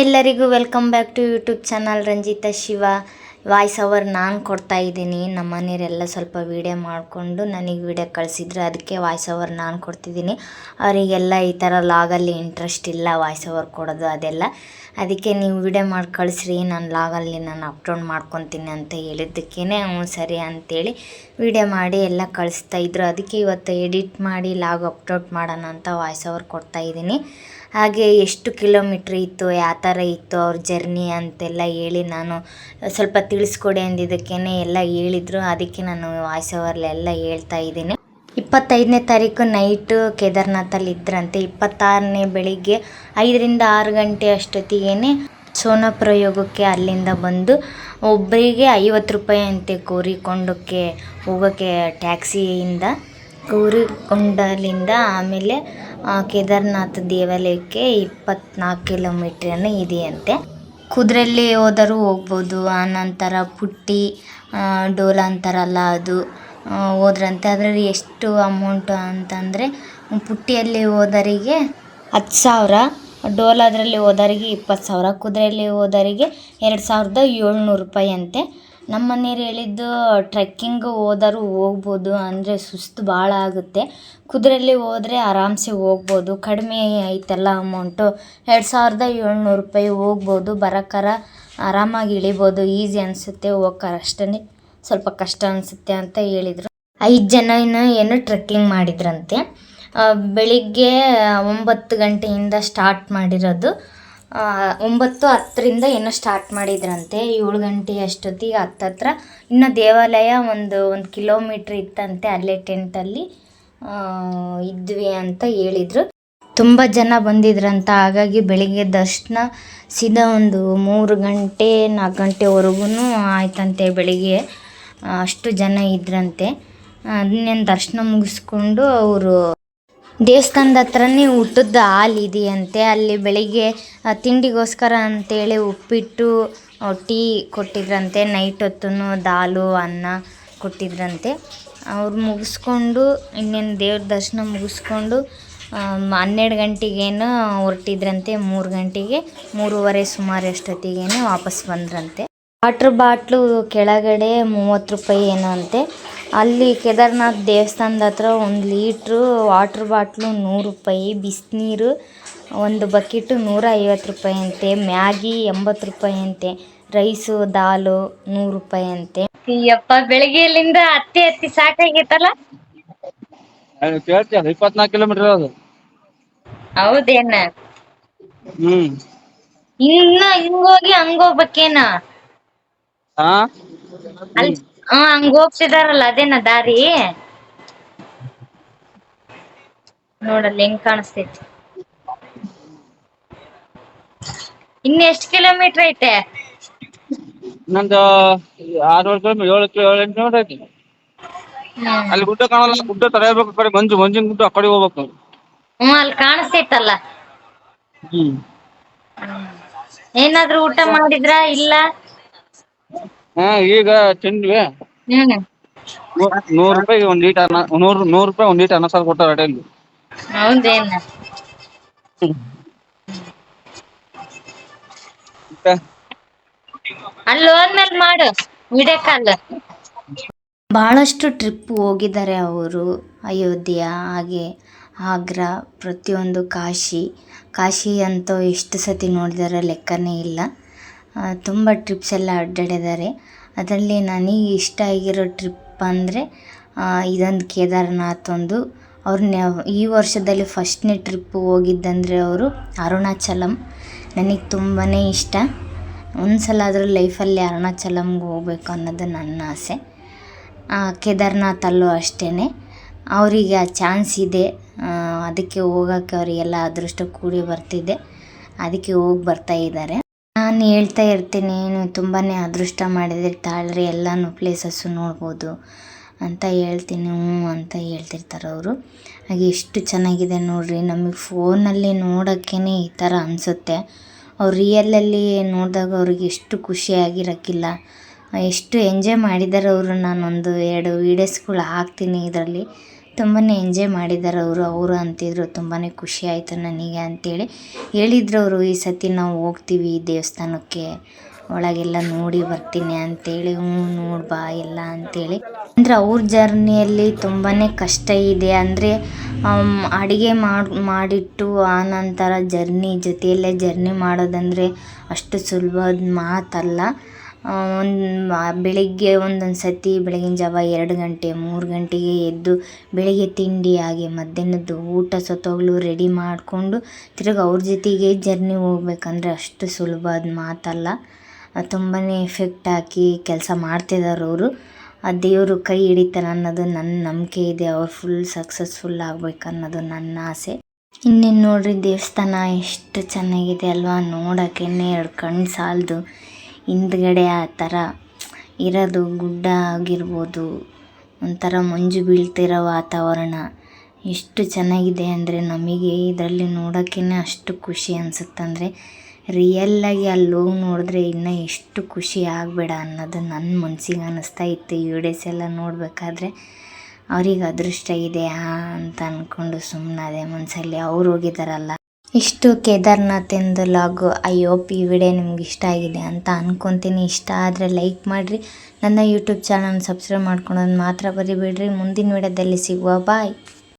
ಎಲ್ಲರಿಗೂ welcome back to YouTube channel Ranjitha Shiva. Voice over ನಾನು ಕೊಡ್ತಾ ಇದ್ದೀನಿ. ನಮ್ಮ ಮನೆಯವರೆಲ್ಲ ಸ್ವಲ್ಪ ವೀಡಿಯೋ ಮಾಡಿಕೊಂಡು ನನಗೆ ವೀಡಿಯೋ ಕಳಿಸಿದ್ರು, ಅದಕ್ಕೆ ವಾಯ್ಸ್ ಓವರ್ ನಾನು ಕೊಡ್ತಿದ್ದೀನಿ. ಅವರಿಗೆಲ್ಲ ಈ ಥರ ಲಾಗಲ್ಲಿ ಇಂಟ್ರೆಸ್ಟ್ ಇಲ್ಲ, ವಾಯ್ಸ್ ಓವರ್ ಕೊಡೋದು ಅದೆಲ್ಲ. ಅದಕ್ಕೆ ನೀವು ವೀಡಿಯೋ ಮಾಡಿ ಕಳಿಸ್ರಿ, ನಾನು ಲಾಗಲ್ಲಿ ನಾನು ಅಪ್ಲೋಡ್ ಮಾಡ್ಕೊತೀನಿ ಅಂತ ಹೇಳಿದ್ದಕ್ಕೇ ಹ್ಞೂ ಸರಿ ಅಂಥೇಳಿ ವೀಡಿಯೋ ಮಾಡಿ ಎಲ್ಲ ಕಳಿಸ್ತಾಯಿದ್ರು. ಅದಕ್ಕೆ ಇವತ್ತು ಎಡಿಟ್ ಮಾಡಿ ಲಾಗ್ ಅಪ್ಲೋಡ್ ಮಾಡೋಣ ಅಂತ ವಾಯ್ಸ್ ಓವರ್ ಕೊಡ್ತಾಯಿದ್ದೀನಿ. ಹಾಗೆ ಎಷ್ಟು ಕಿಲೋಮೀಟ್ರ್ ಇತ್ತು, ಯಾವ ಥರ ಇತ್ತು ಅವ್ರ ಜರ್ನಿ ಅಂತೆಲ್ಲ ಹೇಳಿ ನಾನು ಸ್ವಲ್ಪ ತಿಳಿಸ್ಕೊಡಿ ಅಂದಿದ್ದಕ್ಕೇ ಎಲ್ಲ ಹೇಳಿದರು. ಅದಕ್ಕೆ ನಾನು ವಾಯ್ಸ್ ಓವರ್ಲೆಲ್ಲ ಹೇಳ್ತಾ ಇದ್ದೀನಿ. 25ನೇ ತಾರೀಕು ನೈಟು ಕೇದಾರ್ನಾಥಲ್ಲಿ ಇದ್ರಂತೆ. 26ನೇ ಬೆಳಿಗ್ಗೆ 5ರಿಂದ 6 ಗಂಟೆ ಅಷ್ಟೊತ್ತಿಗೆ ಸೋನಪ್ರಯೋಗಕ್ಕೆ ಅಲ್ಲಿಂದ ಬಂದು ಒಬ್ಬರಿಗೆ 50 ರೂಪಾಯಿ ಅಂತೆ ಕೋರಿಕೊಂಡಕ್ಕೆ ಹೋಗೋಕ್ಕೆ ಟ್ಯಾಕ್ಸಿಯಿಂದ. ಗೌರಿಕೊಂಡಲಿಂದ ಆಮೇಲೆ ಕೇದಾರ್ನಾಥ ದೇವಾಲಯಕ್ಕೆ 24 ಕಿಲೋಮೀಟ್ರನ್ನು ಇದೆಯಂತೆ. ಕುದುರೆಯಲ್ಲಿ ಹೋದರೂ ಹೋಗ್ಬೋದು. ಆನಂತರ ಪುಟ್ಟಿ ಡೋಲ ಅಂತಾರಲ್ಲ ಅದು ಹೋದ್ರಂತೆ. ಅದರಲ್ಲಿ ಎಷ್ಟು ಅಮೌಂಟು ಅಂತಂದರೆ ಪುಟ್ಟಿಯಲ್ಲಿ ಹೋದರಿಗೆ 10,000, ಡೋಲಾದ್ರಲ್ಲಿ ಹೋದರಿಗೆ 20,000, ಕುದುರೆಯಲ್ಲಿ ಹೋದರಿಗೆ 2,700 ರೂಪಾಯಿ ಅಂತೆ. ನಮ್ಮ ಮನೆಯವ್ರು ಹೇಳಿದ್ದು ಟ್ರೆಕ್ಕಿಂಗ್ ಹೋದರೂ ಹೋಗ್ಬೋದು, ಅಂದರೆ ಸುಸ್ತು ಭಾಳ ಆಗುತ್ತೆ. ಕುದುರೆಯಲ್ಲಿ ಹೋದರೆ ಆರಾಮ್ಸೆ ಹೋಗ್ಬೋದು, ಕಡಿಮೆ ಐತಲ್ಲ ಅಮೌಂಟು, 2,700 ರೂಪಾಯಿ ಹೋಗ್ಬೋದು. ಬರೋಕ್ಕಾರ ಆರಾಮಾಗಿ ಇಳಿಬೋದು, ಈಸಿ ಅನಿಸುತ್ತೆ. ಹೋಗೋಕ್ಕಾರ ಅಷ್ಟೇ ಸ್ವಲ್ಪ ಕಷ್ಟ ಅನಿಸುತ್ತೆ ಅಂತ ಹೇಳಿದರು. 5 ಜನ ಏನು ಟ್ರೆಕ್ಕಿಂಗ್ ಮಾಡಿದ್ರಂತೆ. ಬೆಳಿಗ್ಗೆ 9 ಗಂಟೆಯಿಂದ ಸ್ಟಾರ್ಟ್ ಮಾಡಿರೋದು. 9:10ರಿಂದ ಏನೋ ಸ್ಟಾರ್ಟ್ ಮಾಡಿದ್ರಂತೆ. 7 ಗಂಟೆ ಅಷ್ಟೊತ್ತಿಗೆ ಹತ್ತತ್ರ ಇನ್ನು ದೇವಾಲಯ ಒಂದು ಕಿಲೋಮೀಟ್ರ್ ಇತ್ತಂತೆ. ಅಲ್ಲೇ ಟೆಂಟಲ್ಲಿ ಇದ್ವಿ ಅಂತ ಹೇಳಿದರು. ತುಂಬ ಜನ ಬಂದಿದ್ರಂತ. ಹಾಗಾಗಿ ಬೆಳಿಗ್ಗೆ ದರ್ಶನ ಸೀದಾ ಒಂದು 3 ಗಂಟೆ 4 ಗಂಟೆವರೆಗೂ ಆಯ್ತಂತೆ. ಬೆಳಿಗ್ಗೆ ಅಷ್ಟು ಜನ ಇದ್ರಂತೆ. ಅದನ್ನೇನು ದರ್ಶನ ಮುಗಿಸ್ಕೊಂಡು ಅವರು ದೇವಸ್ಥಾನದ ಹತ್ರನೇ ಊಟದ ಹಾಲ್ ಇದೆಯಂತೆ. ಅಲ್ಲಿ ಬೆಳಿಗ್ಗೆ ತಿಂಡಿಗೋಸ್ಕರ ಅಂತೇಳಿ ಉಪ್ಪಿಟ್ಟು ಟೀ ಕೊಟ್ಟಿದ್ರಂತೆ. ನೈಟ್ ಹೊತ್ತು ದಾಲು ಅನ್ನ ಕೊಟ್ಟಿದ್ರಂತೆ. ಅವ್ರು ಮುಗಿಸ್ಕೊಂಡು ಇನ್ನೇನು ದೇವ್ರ ದರ್ಶನ ಮುಗಿಸ್ಕೊಂಡು 12 ಗಂಟೆಗೇನು ಹೊರಟಿದ್ರಂತೆ. 3 ಗಂಟೆಗೆ 3:30 ಸುಮಾರು ಅಷ್ಟೊತ್ತಿಗೇನು ವಾಪಸ್ ಬಂದ್ರಂತೆ. ವಾಟ್ರ್ ಬಾಟ್ಲು ಕೆಳಗಡೆ 30 ರೂಪಾಯಿ ಏನೋ ಅಂತೆ. ಅಲ್ಲಿ ಕೇದಾರ್ನಾಥ್ ದೇವಸ್ಥಾನದ ಹತ್ರ 1 ಲೀಟ್ರು ವಾಟ್ರ್ ಬಾಟ್ಲು 100 ರೂಪಾಯಿ, ಬಿಸಿನೀರು 1 ಬಕೆಟು 150 ರೂಪಾಯಿ ಅಂತೆ, ಮ್ಯಾಗಿ 80 ರೂಪಾಯಿ ಅಂತೆ, ರೈಸು ದಾಲು 100 ರೂಪಾಯಿ ಅಂತೆ. ಅಯ್ಯಪ್ಪ, ಬೆಳಗ್ಗೆಯಲ್ಲಿಂದ ಹತ್ತಿ ಸಾಕಾಗೈತಲ್ಲ. 24 ಕಿಲೋಮೀಟರ್ ಅದು. ಹೌದೇನ? ಇನ್ನ ಹಿಂಗೋಗಿ ಹಂಗೋಗ್ಬೇಕೇನ? ಹಂಗ ಹೋಗ್ತಿದಾರಲ್ಲ ಅದೇನ ದಾರಿ? ನೋಡಲ್ಲ ಹೆಂಗ್ ಕಾಣಿಸ್ತೈತಿ. ಇನ್ನ ಎಷ್ಟು ಕಿಲೋಮೀಟರ್ ಐತೆ? ಇನ್ನೊಂದು 6 ಕಿಲೋಮೀಟರ್ 7 ಕಿಲೋಮೀಟರ್ ಐತಿ. ಅಲ್ಲಿ ಗುಡ್ಡ ಕಾಣಲ್ಲ, ಗುಡ್ಡ ತಡೆಯಬೇಕು. ಕಡೆ ಮಂಜಿನ ಗುಡ್ಡ ಆ ಕಡೆ ಹೋಗ್ಬೇಕು. ಅಲ್ಲಿ ಕಾಣಿಸ್ತೈತಲ್ಲ. ಏನಾದ್ರೂ ಊಟ ಮಾಡಿದ್ರ? ಇಲ್ಲ. ಈಗ ತಿಂದ್ವಿ. 100 ರೂಪಾಯಿ 1 ಲೀಟರ್ 100 ರೂಪಾಯಿ 1 ಲೀಟರ್ ಅನ್ನ ಸಾರು ಕೊಟ್ಟಾರ ಅಡ್ಡಲ್ಲಿ. ಹೌದೇನ? ಅಲ್ಲಿ ಹೋದ್ಮೇಲೆ ಮಾಡು ವಿಡಿಯೋ ಕಾಲ್. ಭಾಳಷ್ಟು ಟ್ರಿಪ್ ಹೋಗಿದ್ದಾರೆ ಅವರು. ಅಯೋಧ್ಯ, ಹಾಗೆ ಆಗ್ರಾ, ಪ್ರತಿಯೊಂದು ಕಾಶಿ ಅಂತೂ ಎಷ್ಟು ಸತಿ ನೋಡಿದಾರೆ ಲೆಕ್ಕನೇ ಇಲ್ಲ. ತುಂಬ ಟ್ರಿಪ್ಸ್ ಎಲ್ಲ ಅಡ್ಡಾಡಿದ್ದಾರೆ. ಅದರಲ್ಲಿ ನನಗೆ ಇಷ್ಟ ಆಗಿರೋ ಟ್ರಿಪ್ ಅಂದರೆ ಇದೊಂದು ಕೇದಾರ್ನಾಥ್ ಒಂದು. ಅವ್ರನ್ನ ಈ ವರ್ಷದಲ್ಲಿ ಫಸ್ಟ್ನೇ ಟ್ರಿಪ್ಪು ಹೋಗಿದ್ದಂದರೆ ಅವರು ಅರುಣಾಚಲಂ. ನನಗೆ ತುಂಬಾ ಇಷ್ಟ. ಒಂದು ಸಲ ಆದರೂ ಲೈಫಲ್ಲಿ ಅರುಣಾಚಲಂಗೆ ಹೋಗ್ಬೇಕು ಅನ್ನೋದು ನನ್ನ ಆಸೆ. ಕೇದಾರ್ನಾಥಲ್ಲೂ ಅಷ್ಟೇ. ಅವರಿಗೆ ಆ ಚಾನ್ಸ್ ಇದೆ, ಅದಕ್ಕೆ ಹೋಗೋಕ್ಕೆ ಅವರಿಗೆಲ್ಲ ಅದೃಷ್ಟ ಕೂಡಿ ಬರ್ತಿದೆ. ಅದಕ್ಕೆ ಹೋಗಿ ಬರ್ತಾಯಿದ್ದಾರೆ. ನಾನು ಹೇಳ್ತಾ ಇರ್ತೀನಿ, ನೀವು ತುಂಬಾ ಅದೃಷ್ಟ ಮಾಡಿದರೆ ತಾಳ್ರಿ, ಎಲ್ಲನೂ ಪ್ಲೇಸಸ್ಸು ನೋಡ್ಬೋದು ಅಂತ ಹೇಳ್ತೀನಿ. ಅಂತ ಹೇಳ್ತಿರ್ತಾರೆ ಅವರು. ಹಾಗೆ ಎಷ್ಟು ಚೆನ್ನಾಗಿದೆ ನೋಡಿರಿ. ನಮಗೆ ಫೋನಲ್ಲಿ ನೋಡೋಕ್ಕೇ ಈ ಥರ ಅನಿಸುತ್ತೆ. ಅವ್ರು ರಿಯಲಲ್ಲಿ ನೋಡಿದಾಗ ಅವ್ರಿಗೆ ಎಷ್ಟು ಖುಷಿಯಾಗಿರೋಕ್ಕಿಲ್ಲ, ಎಷ್ಟು ಎಂಜಾಯ್ ಮಾಡಿದ್ದಾರೆ ಅವರು. ನಾನೊಂದು 2 ವೀಡಿಯೋಸ್ಗಳು ಹಾಕ್ತೀನಿ ಇದರಲ್ಲಿ. ತುಂಬಾ ಎಂಜಾಯ್ ಮಾಡಿದ್ದಾರೆ ಅವರು ಅಂತಿದ್ರು ತುಂಬಾ ಖುಷಿ ಆಯಿತು ನನಗೆ ಅಂತೇಳಿ ಹೇಳಿದ್ರು ಅವರು. ಈ ಸತಿ ನಾವು ಹೋಗ್ತೀವಿ ದೇವಸ್ಥಾನಕ್ಕೆ, ಒಳಗೆಲ್ಲ ನೋಡಿ ಬರ್ತೀನಿ ಅಂತೇಳಿ. ನೋಡಿ ಬಾ ಎಲ್ಲ ಅಂತೇಳಿ. ಅಂದರೆ ಅವ್ರ ಜರ್ನಿಯಲ್ಲಿ ತುಂಬಾ ಕಷ್ಟ ಇದೆ. ಅಂದರೆ ಅಡುಗೆ ಮಾಡಿಟ್ಟು ಆನಂತರ ಜೊತೆಯಲ್ಲೇ ಜರ್ನಿ ಮಾಡೋದಂದರೆ ಅಷ್ಟು ಸುಲಭದ ಮಾತಲ್ಲ. ಬೆಳಿಗ್ಗೆ ಒಂದೊಂದು ಸತಿ ಬೆಳಗಿನ ಜಾವ 2 ಗಂಟೆ 3 ಗಂಟೆಗೆ ಎದ್ದು ಬೆಳಿಗ್ಗೆ ತಿಂಡಿ ಹಾಗೆ ಮಧ್ಯಾಹ್ನದ್ದು ಊಟ ಸತ್ತೋಗ್ಲು ರೆಡಿ ಮಾಡಿಕೊಂಡು ತಿರ್ಗಿ ಅವ್ರ ಜೊತೆಗೆ ಜರ್ನಿ ಹೋಗ್ಬೇಕಂದ್ರೆ ಅಷ್ಟು ಸುಲಭದ ಮಾತಲ್ಲ. ತುಂಬಾ ಎಫೆಕ್ಟ್ ಹಾಕಿ ಕೆಲಸ ಮಾಡ್ತಿದ್ದಾರೆ ಅವರು. ಆ ದೇವರು ಕೈ ಹಿಡಿತಾರೆ ಅನ್ನೋದು ನನ್ನ ನಂಬಿಕೆ ಇದೆ. ಅವ್ರು ಫುಲ್ ಸಕ್ಸಸ್ಫುಲ್ ಆಗ್ಬೇಕನ್ನೋದು ನನ್ನ ಆಸೆ. ಇನ್ನೇನು ನೋಡ್ರಿ, ದೇವಸ್ಥಾನ ಎಷ್ಟು ಚೆನ್ನಾಗಿದೆ ಅಲ್ವಾ, ನೋಡೋಕೆ 2 ಕಣ್ಣು ಸಾಲದು. ಹಿಂದ್ಗಡೆ ಆ ಥರ ಇರೋದು ಗುಡ್ಡ ಆಗಿರ್ಬೋದು, ಒಂಥರ ಮಂಜು ಬೀಳ್ತಿರೋ ವಾತಾವರಣ ಎಷ್ಟು ಚೆನ್ನಾಗಿದೆ ಅಂದರೆ ನಮಗೆ ಇದರಲ್ಲಿ ನೋಡೋಕ್ಕೇ ಅಷ್ಟು ಖುಷಿ ಅನಿಸುತ್ತಂದರೆ ರಿಯಲ್ಲಾಗಿ ಅಲ್ಲಿ ಹೋಗಿ ನೋಡಿದ್ರೆ ಇನ್ನೂ ಎಷ್ಟು ಖುಷಿ ಆಗಬೇಡ ಅನ್ನೋದು ನನ್ನ ಮನಸ್ಸಿಗೆ ಅನ್ನಿಸ್ತಾ ಇತ್ತು. ಈ ವಿಡಿಯೋಸ್ ಎಲ್ಲ ನೋಡಬೇಕಾದ್ರೆ ಅವ್ರಿಗೆ ಅದೃಷ್ಟ ಇದೆ ಅಂತ ಅಂದ್ಕೊಂಡು ಸುಮ್ಮನಾದೆ ಮನಸ್ಸಲ್ಲಿ. ಅವ್ರು ಹೋಗಿದ್ದಾರಲ್ಲ. ಇಷ್ಟು ಕೇದಾರ್ನಾಥಿಂದು ಲಾಗು. ಐ ಹೋಪ್ ಈ ವಿಡಿಯೋ ನಿಮ್ಗೆ ಇಷ್ಟ ಆಗಿದೆ ಅಂತ ಅಂದ್ಕೊತೀನಿ. ಇಷ್ಟ ಆದರೆ ಲೈಕ್ ಮಾಡಿರಿ. ನನ್ನ ಯೂಟ್ಯೂಬ್ ಚಾನಲ್ ಸಬ್ಸ್ಕ್ರೈಬ್ ಮಾಡ್ಕೊಳೋದು ಮಾತ್ರ ಬರಿಬೇಡ್ರಿ. ಮುಂದಿನ ವಿಡಿಯೋದಲ್ಲಿ ಸಿಗುವ. ಬಾಯ್.